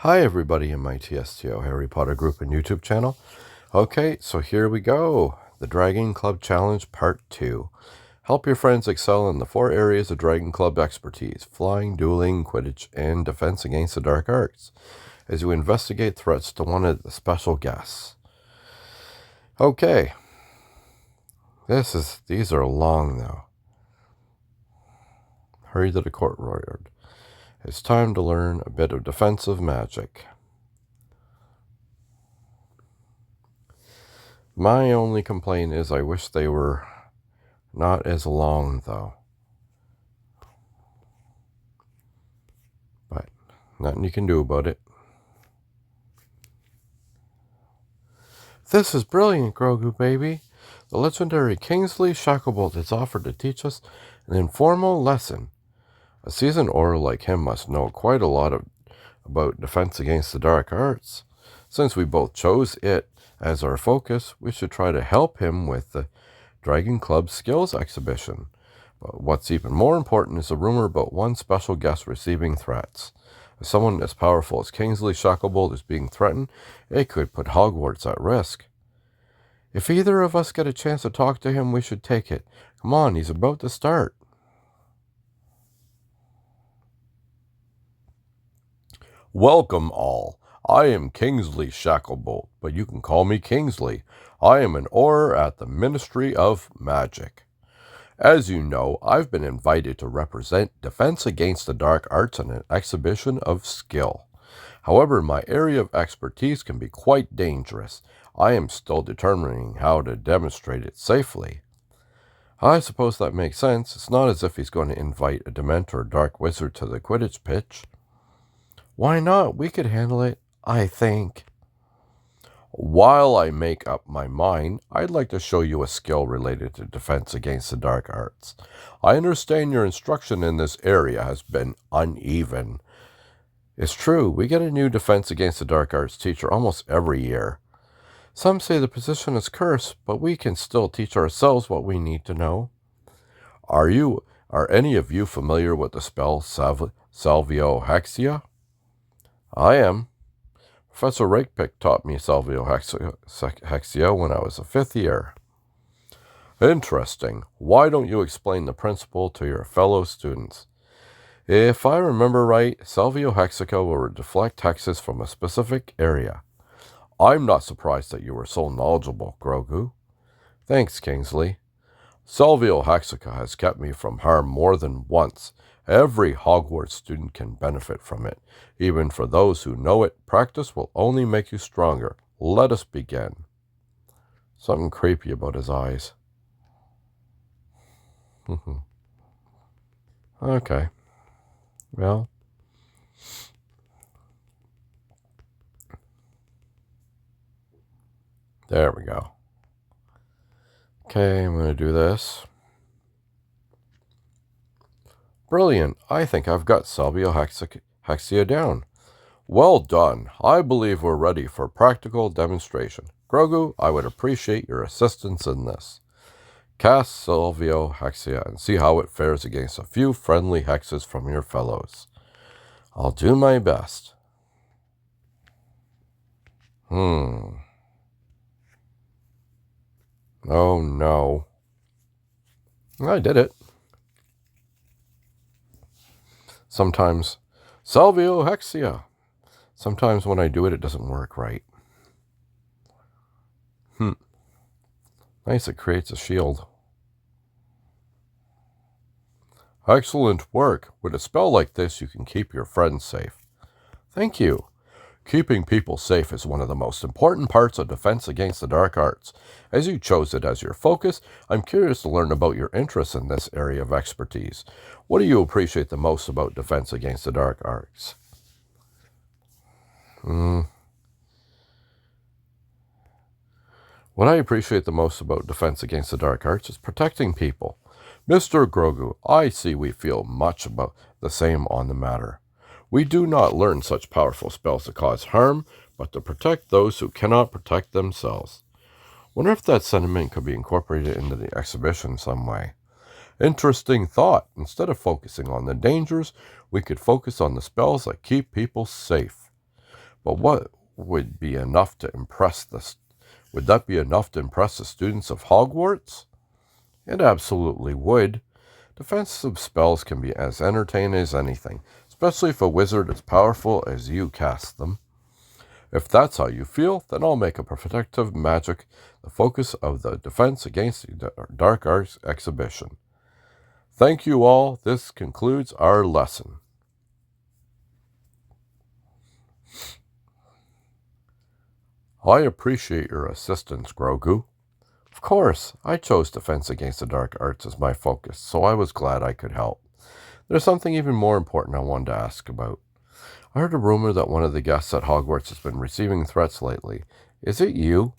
Hi everybody in my TSTO Harry Potter group and YouTube channel. Okay, so here we go. The Dragon Club Challenge Part 2. Help your friends excel in the 4 areas of Dragon Club expertise: flying, dueling, Quidditch, and defense against the dark arts, as you investigate threats to one of the special guests. Okay. These are long though. Hurry to the courtyard. It's time to learn a bit of defensive magic. My only complaint is I wish they were not as long, though. But nothing you can do about it. This is brilliant, Grogu baby. The legendary Kingsley Shacklebolt has offered to teach us an informal lesson. A seasoned Auror like him must know quite a lot about defense against the dark arts. Since we both chose it as our focus, we should try to help him with the Dragon Club Skills Exhibition. But what's even more important is a rumor about one special guest receiving threats. If someone as powerful as Kingsley Shacklebolt is being threatened, it could put Hogwarts at risk. If either of us get a chance to talk to him, we should take it. Come on, he's about to start. Welcome all. I am Kingsley Shacklebolt, but you can call me Kingsley. I am an Auror at the Ministry of Magic. As you know, I've been invited to represent Defense Against the Dark Arts in an exhibition of skill. However, my area of expertise can be quite dangerous. I am still determining how to demonstrate it safely. I suppose that makes sense. It's not as if he's going to invite a Dementor or Dark Wizard to the Quidditch pitch. Why not? We could handle it, I think. While I make up my mind, I'd like to show you a skill related to defense against the dark arts. I understand your instruction in this area has been uneven. It's true, we get a new defense against the dark arts teacher almost every year. Some say the position is cursed, but we can still teach ourselves what we need to know. Are any of you familiar with the spell Salvio Hexia? I am. Professor Rakepick taught me Salvio Hexia when I was a 5th year. Interesting. Why don't you explain the principle to your fellow students? If I remember right, Salvio Hexia will deflect hexes from a specific area. I'm not surprised that you are so knowledgeable, Grogu. Thanks, Kingsley. Salvio Hexia has kept me from harm more than once. Every Hogwarts student can benefit from it. Even for those who know it, practice will only make you stronger. Let us begin. Something creepy about his eyes. Okay. Well. There we go. Okay, I'm going to do this. Brilliant. I think I've got Salvio Hexia down. Well done. I believe we're ready for practical demonstration. Grogu, I would appreciate your assistance in this. Cast Salvio Hexia and see how it fares against a few friendly hexes from your fellows. I'll do my best. Oh no. I did it. Sometimes, Salvio Hexia. Sometimes when I do it, it doesn't work right. Nice, it creates a shield. Excellent work. With a spell like this, you can keep your friends safe. Thank you. Keeping people safe is one of the most important parts of defense against the dark arts. As you chose it as your focus, I'm curious to learn about your interests in this area of expertise. What do you appreciate the most about defense against the dark arts? What I appreciate the most about defense against the dark arts is protecting people. Mr. Grogu, I see we feel much about the same on the matter. We do not learn such powerful spells to cause harm, but to protect those who cannot protect themselves. Wonder if that sentiment could be incorporated into the exhibition some way. Interesting thought. Instead of focusing on the dangers, we could focus on the spells that keep people safe. But what would be enough to impress the would that be enough to impress the students of Hogwarts? It absolutely would. Defensive spells can be as entertaining as anything, especially if a wizard as powerful as you casts them. If that's how you feel, then I'll make a protective magic the focus of the defense against the dark arts exhibition. Thank you all. This concludes our lesson. I appreciate your assistance, Grogu. Of course, I chose defense against the dark arts as my focus, so I was glad I could help. There's something even more important I wanted to ask about. I heard a rumor that one of the guests at Hogwarts has been receiving threats lately. Is it you?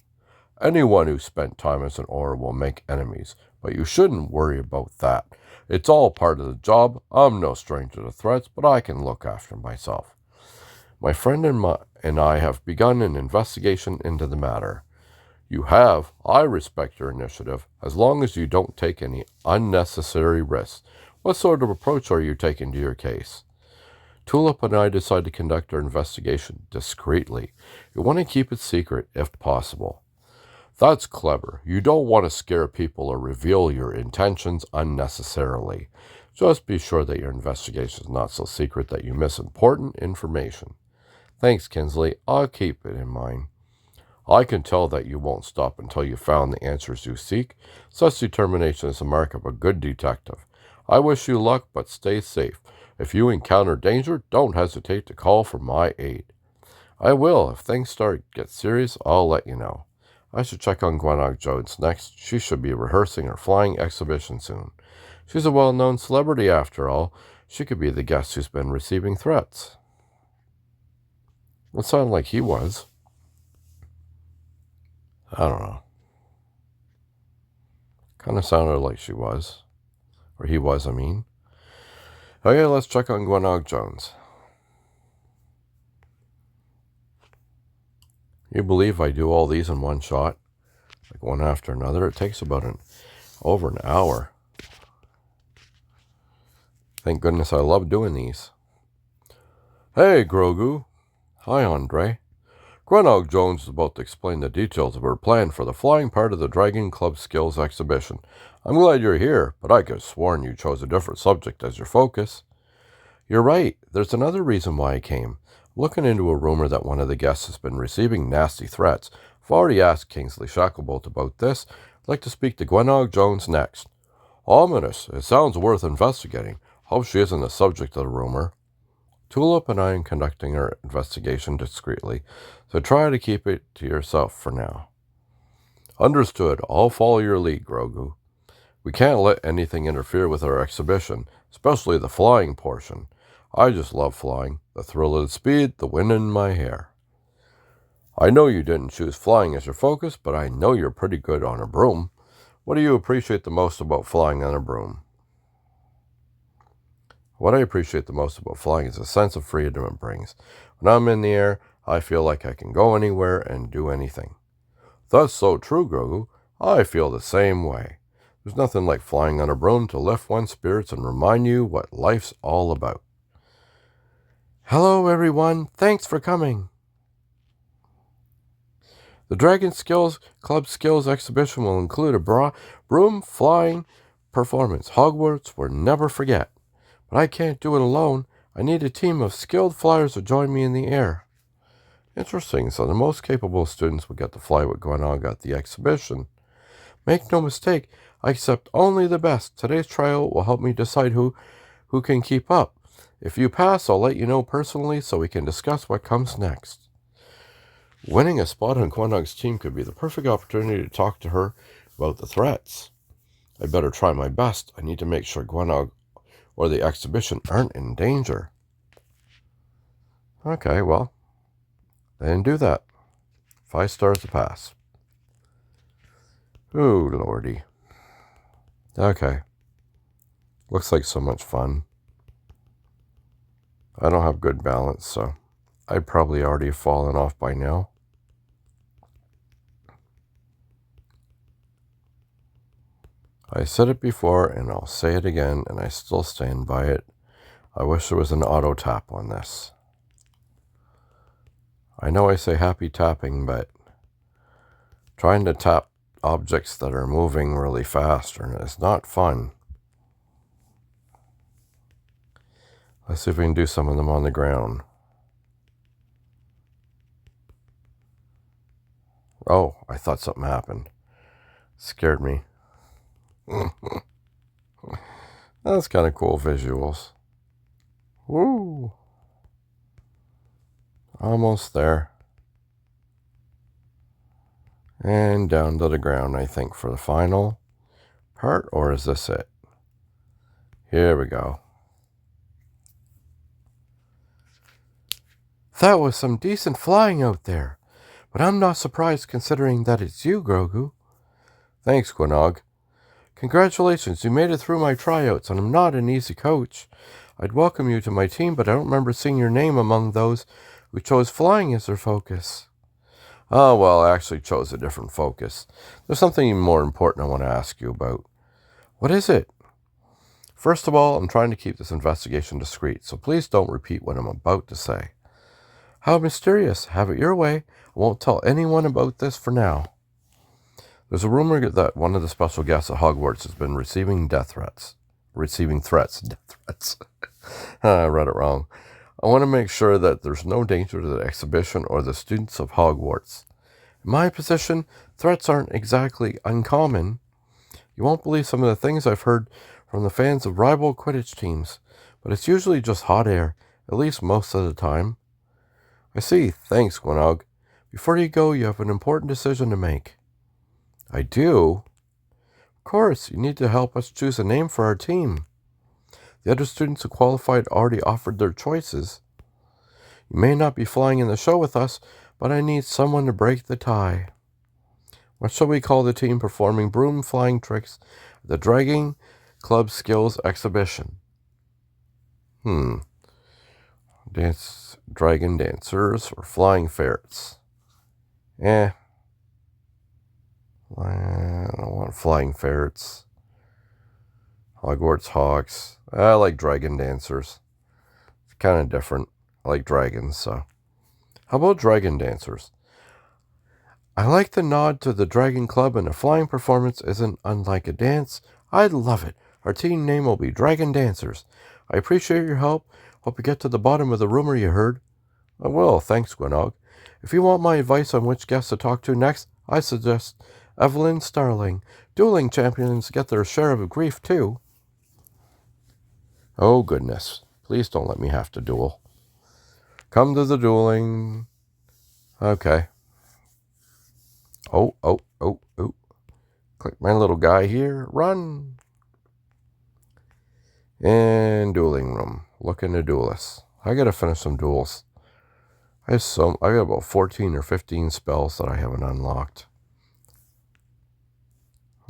Anyone who spent time as an Auror will make enemies, but you shouldn't worry about that. It's all part of the job. I'm no stranger to threats, but I can look after myself. My friend and I have begun an investigation into the matter. You have. I respect your initiative, as long as you don't take any unnecessary risks. What sort of approach are you taking to your case? Tulip and I decided to conduct our investigation discreetly. You want to keep it secret, if possible. That's clever. You don't want to scare people or reveal your intentions unnecessarily. Just be sure that your investigation is not so secret that you miss important information. Thanks, Kingsley. I'll keep it in mind. I can tell that you won't stop until you found the answers you seek. Such determination is a mark of a good detective. I wish you luck, but stay safe. If you encounter danger, don't hesitate to call for my aid. I will. If things get serious, I'll let you know. I should check on Gwenog Jones next. She should be rehearsing her flying exhibition soon. She's a well-known celebrity after all. She could be the guest who's been receiving threats. It sounded like he was. I don't know. Kind of sounded like she was. Or he was, I mean. Okay, let's check on Gwenog Jones. You believe I do all these in one shot? Like one after another? It takes about over an hour. Thank goodness I love doing these. Hey, Grogu. Hi, Andre. Gwenog Jones is about to explain the details of her plan for the flying part of the Dragon Club Skills exhibition. I'm glad you're here, but I could have sworn you chose a different subject as your focus. You're right. There's another reason why I came. I'm looking into a rumor that one of the guests has been receiving nasty threats. I've already asked Kingsley Shacklebolt about this. I'd like to speak to Gwenog Jones next. Ominous. It sounds worth investigating. Hope she isn't the subject of the rumor. Tulip and I are conducting our investigation discreetly, so try to keep it to yourself for now. Understood. I'll follow your lead, Grogu. We can't let anything interfere with our exhibition, especially the flying portion. I just love flying. The thrill of the speed, the wind in my hair. I know you didn't choose flying as your focus, but I know you're pretty good on a broom. What do you appreciate the most about flying on a broom? What I appreciate the most about flying is the sense of freedom it brings. When I'm in the air, I feel like I can go anywhere and do anything. That's so true, Grogu. I feel the same way. There's nothing like flying on a broom to lift one's spirits and remind you what life's all about. Hello, everyone. Thanks for coming. The Dragon Club Skills exhibition will include a broom flying performance. Hogwarts will never forget. But I can't do it alone. I need a team of skilled flyers to join me in the air. Interesting. So the most capable students will get to fly with Gwenog at the exhibition. Make no mistake, I accept only the best. Today's trial will help me decide who can keep up. If you pass, I'll let you know personally so we can discuss what comes next. Winning a spot on Gwenog's team could be the perfect opportunity to talk to her about the threats. I better try my best. I need to make sure Gwenog or the exhibition aren't in danger. Okay, well, then do that. 5 stars to pass. Ooh, lordy. Okay. Looks like so much fun. I don't have good balance, so I'd probably already have fallen off by now. I said it before, and I'll say it again, and I still stand by it. I wish there was an auto tap on this. I know I say happy tapping, but trying to tap objects that are moving really fast is not fun. Let's see if we can do some of them on the ground. Oh, I thought something happened. Scared me. That's kind of cool visuals. Woo! Almost there. And down to the ground, I think, for the final part, or is this it? Here we go. That was some decent flying out there, but I'm not surprised considering that it's you, Grogu. Thanks, Gwynog. Congratulations, you made it through my tryouts, and I'm not an easy coach. I'd welcome you to my team, but I don't remember seeing your name among those who chose flying as their focus. Oh, well, I actually chose a different focus. There's something even more important I want to ask you about. What is it? First of all, I'm trying to keep this investigation discreet, so please don't repeat what I'm about to say. How mysterious. Have it your way. I won't tell anyone about this for now. There's a rumor that one of the special guests at Hogwarts has been receiving death threats. I read it wrong. I want to make sure that there's no danger to the exhibition or the students of Hogwarts. In my position, threats aren't exactly uncommon. You won't believe some of the things I've heard from the fans of rival Quidditch teams, but it's usually just hot air, at least most of the time. I see. Thanks, Gwynog. Before you go, you have an important decision to make. I do? Of course, you need to help us choose a name for our team. The other students who qualified already offered their choices. You may not be flying in the show with us, but I need someone to break the tie. What shall we call the team performing broom flying tricks at the Dragon Club Skills Exhibition? Dragon dancers or flying ferrets? I don't want flying ferrets. Hogwarts Hawks. I like dragon dancers. It's kind of different. I like dragons, so. How about dragon dancers? I like the nod to the Dragon Club, and a flying performance isn't unlike a dance. I'd love it. Our team name will be Dragon Dancers. I appreciate your help. Hope you get to the bottom of the rumor you heard. I will. Thanks, Gwynog. If you want my advice on which guest to talk to next, I suggest Evelyn Starling. Dueling champions get their share of grief, too. Oh, goodness. Please don't let me have to duel. Come to the dueling. Okay. Oh. Click my little guy here. Run. And dueling room. Looking to duelists. I gotta finish some duels. I got about 14 or 15 spells that I haven't unlocked.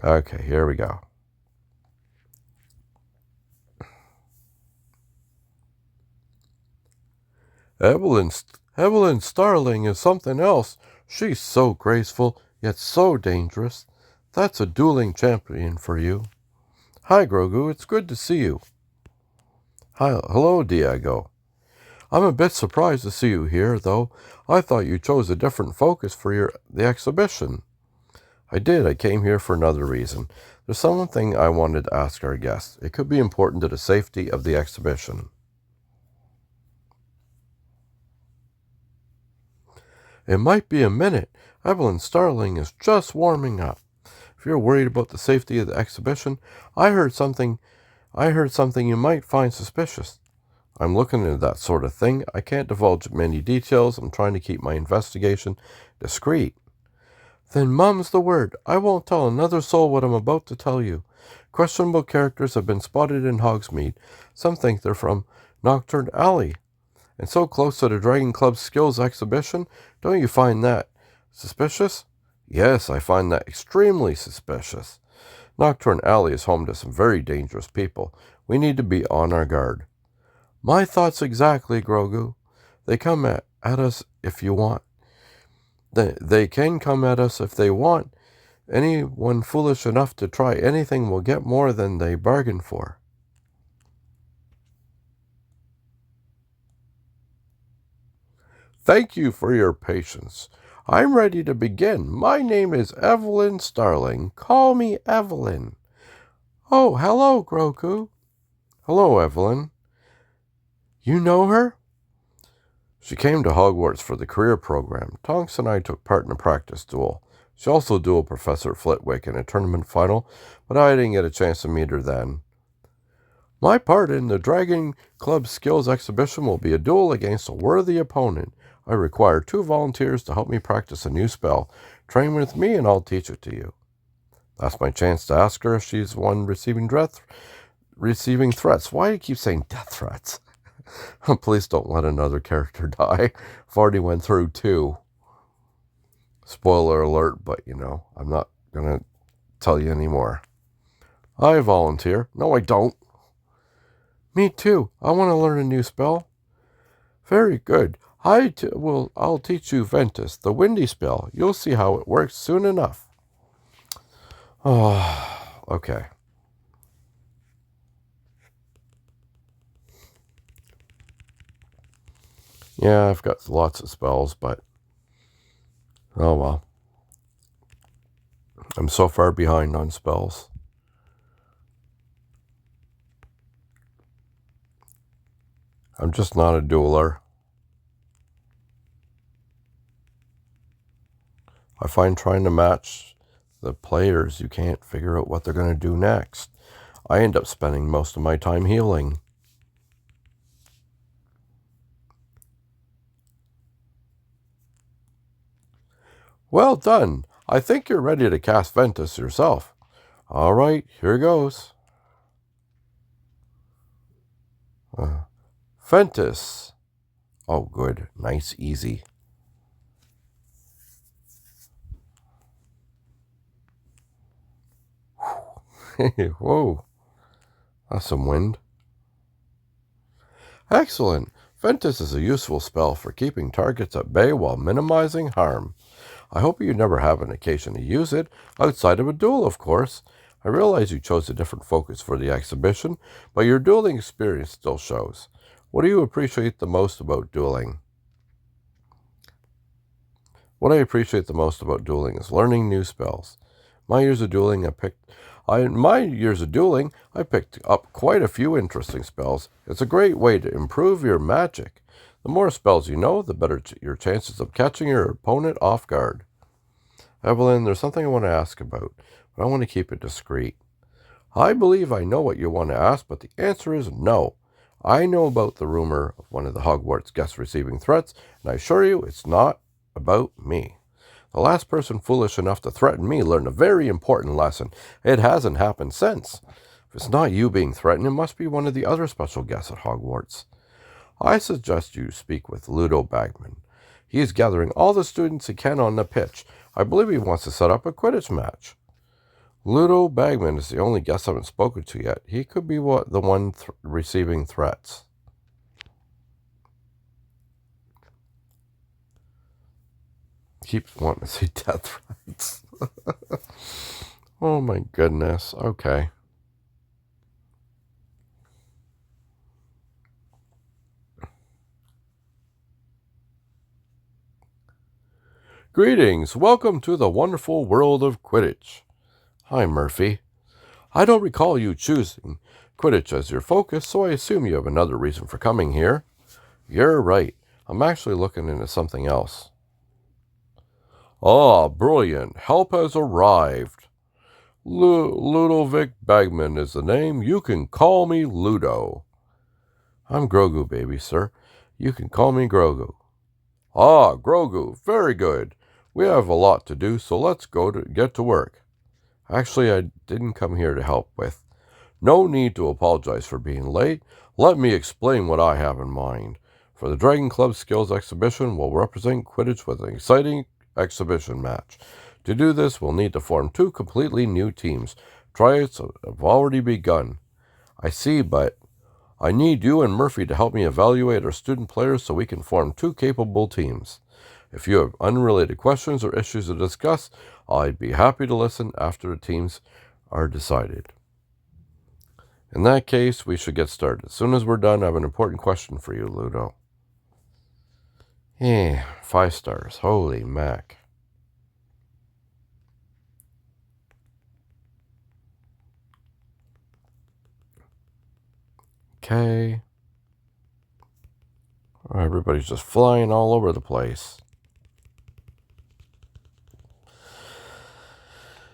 Okay, here we go. Evelyn Starling is something else. She's so graceful, yet so dangerous. That's a dueling champion for you. Hi, Grogu. It's good to see you. Hello, Diego. I'm a bit surprised to see you here, though. I thought you chose a different focus for the exhibition. I did. I came here for another reason. There's something I wanted to ask our guests. It could be important to the safety of the exhibition. It might be a minute. Evelyn Starling is just warming up. If you're worried about the safety of the exhibition, I heard something you might find suspicious. I'm looking into that sort of thing. I can't divulge many details. I'm trying to keep my investigation discreet. Then mum's the word. I won't tell another soul what I'm about to tell you. Questionable characters have been spotted in Hogsmeade. Some think they're from Nocturne Alley. And so close to the Dragon Club Skills Exhibition, don't you find that suspicious? Yes, I find that extremely suspicious. Nocturne Alley is home to some very dangerous people. We need to be on our guard. My thoughts exactly, Grogu. They come at us if you want. They can come at us if they want. Anyone foolish enough to try anything will get more than they bargain for. Thank you for your patience. I'm ready to begin. My name is Evelyn Starling. Call me Evelyn. Oh, hello, Grogu. Hello, Evelyn. You know her? She came to Hogwarts for the career program. Tonks and I took part in a practice duel. She also dueled Professor Flitwick in a tournament final, but I didn't get a chance to meet her then. My part in the Dragon Club Skills Exhibition will be a duel against a worthy opponent. I require 2 volunteers to help me practice a new spell. Train with me and I'll teach it to you. That's my chance to ask her if she's the one receiving threats. Why do you keep saying death threats? Please don't let another character die. I've already went through 2. Spoiler alert, but I'm not going to tell you anymore. I volunteer. No, I don't. Me too. I want to learn a new spell. Very good. I'll teach you Ventus, the windy spell. You'll see how it works soon enough. Oh, okay. Yeah, I've got lots of spells, but oh well. I'm so far behind on spells. I'm just not a dueler. I find trying to match the players, you can't figure out what they're going to do next. I end up spending most of my time healing. Well done. I think you're ready to cast Ventus yourself. All right, here goes. Ventus. Oh, good. Nice, easy. Whoa. That's some wind. Excellent. Ventus is a useful spell for keeping targets at bay while minimizing harm. I hope you never have an occasion to use it, outside of a duel, of course. I realize you chose a different focus for the exhibition, but your dueling experience still shows. What do you appreciate the most about dueling? What I appreciate the most about dueling is learning new spells. My years of dueling, I picked up quite a few interesting spells. It's a great way to improve your magic. The more spells you know, the better your chances of catching your opponent off guard. Evelyn, there's something I want to ask about, but I want to keep it discreet. I believe I know what you want to ask, but the answer is no. I know about the rumor of one of the Hogwarts guests receiving threats, and I assure you it's not about me. The last person foolish enough to threaten me learned a very important lesson. It hasn't happened since. If it's not you being threatened, it must be one of the other special guests at Hogwarts. I suggest you speak with Ludo Bagman. He is gathering all the students he can on the pitch. I believe he wants to set up a Quidditch match. Ludo Bagman is the only guest I haven't spoken to yet. He could be the one receiving threats. Keeps wanting to say death threats. Oh my goodness. Okay. Greetings. Welcome to the wonderful world of Quidditch. Hi, Murphy. I don't recall you choosing Quidditch as your focus, so I assume you have another reason for coming here. You're right. I'm actually looking into something else. Ah, brilliant. Help has arrived. Ludovic Bagman is the name. You can call me Ludo. I'm Grogu, baby, sir. You can call me Grogu. Ah, Grogu. Very good. We have a lot to do, so let's get to work. Actually, I didn't come here to help with. No need to apologize for being late. Let me explain what I have in mind. For the Dragon Club Skills Exhibition, we'll represent Quidditch with an exciting exhibition match. To do this, we'll need to form 2 completely new teams. Tryouts have already begun. I see, but I need you and Murphy to help me evaluate our student players so we can form 2 capable teams. If you have unrelated questions or issues to discuss, I'd be happy to listen after the teams are decided. In that case, we should get started. As soon as we're done, I have an important question for you, Ludo. Yeah, 5 stars. Holy mac. Okay. Oh, everybody's just flying all over the place.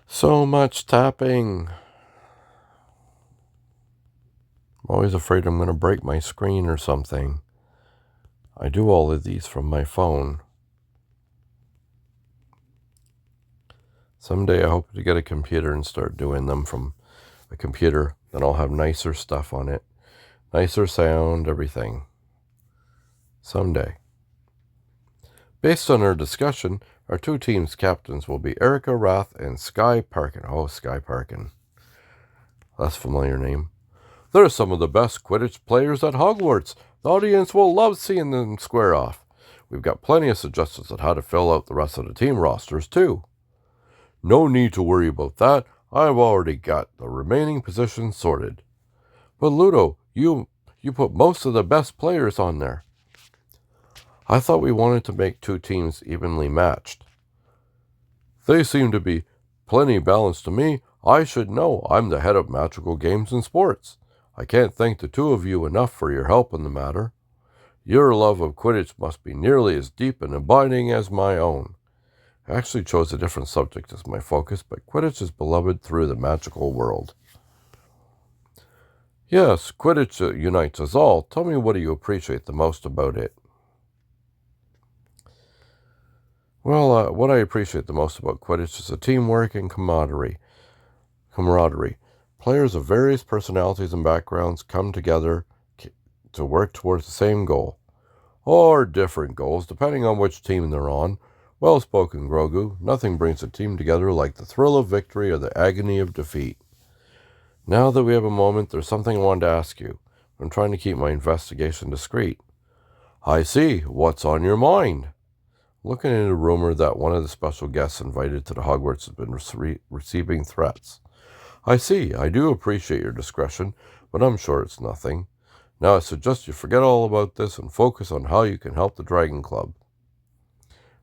So much tapping. I'm always afraid I'm going to break my screen or something. I do all of these from my phone. Someday I hope to get a computer and start doing them from a computer. Then I'll have nicer stuff on it. Nicer sound, everything. Someday. Based on our discussion, our 2 teams' captains will be Erica Rath and Sky Parkin. Oh, Sky Parkin. That's a familiar name. They're some of the best Quidditch players at Hogwarts. The audience will love seeing them square off. We've got plenty of suggestions on how to fill out the rest of the team rosters, too. No need to worry about that. I've already got the remaining positions sorted. But Ludo, you put most of the best players on there. I thought we wanted to make 2 teams evenly matched. They seem to be plenty balanced to me. I should know. I'm the head of magical games and sports. I can't thank the 2 of you enough for your help in the matter. Your love of Quidditch must be nearly as deep and abiding as my own. I actually chose a different subject as my focus, but Quidditch is beloved through the magical world. Yes, Quidditch unites us all. Tell me, what do you appreciate the most about it? Well, what I appreciate the most about Quidditch is the teamwork and camaraderie. Players of various personalities and backgrounds come together to work towards the same goal. Or different goals, depending on which team they're on. Well spoken, Grogu. Nothing brings a team together like the thrill of victory or the agony of defeat. Now that we have a moment, there's something I wanted to ask you. I'm trying to keep my investigation discreet. I see. What's on your mind? Looking into a rumor that one of the special guests invited to the Hogwarts has been receiving threats. I see. I do appreciate your discretion, but I'm sure it's nothing. Now I suggest you forget all about this and focus on how you can help the Dragon Club.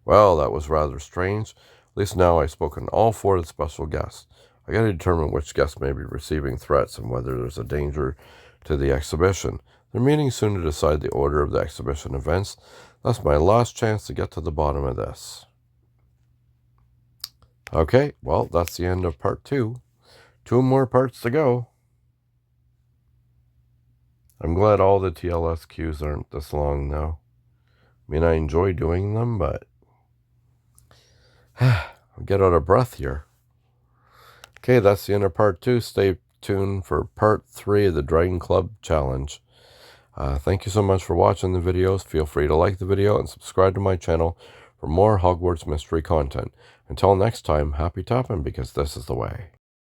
Well, that was rather strange. At least now I've spoken to all 4 of the special guests. I got to determine which guests may be receiving threats and whether there's a danger to the exhibition. They're meeting soon to decide the order of the exhibition events. That's my last chance to get to the bottom of this. Okay, well, that's the end of part 2. 2 more parts to go. I'm glad all the TLSQs aren't this long now. I mean, I enjoy doing them, but I'll get out of breath here. Okay, that's the end of part 2. Stay tuned for part 3 of the Dragon Club Challenge. Thank you so much for watching the videos. Feel free to like the video and subscribe to my channel for more Hogwarts mystery content. Until next time, happy tapping, because this is the way.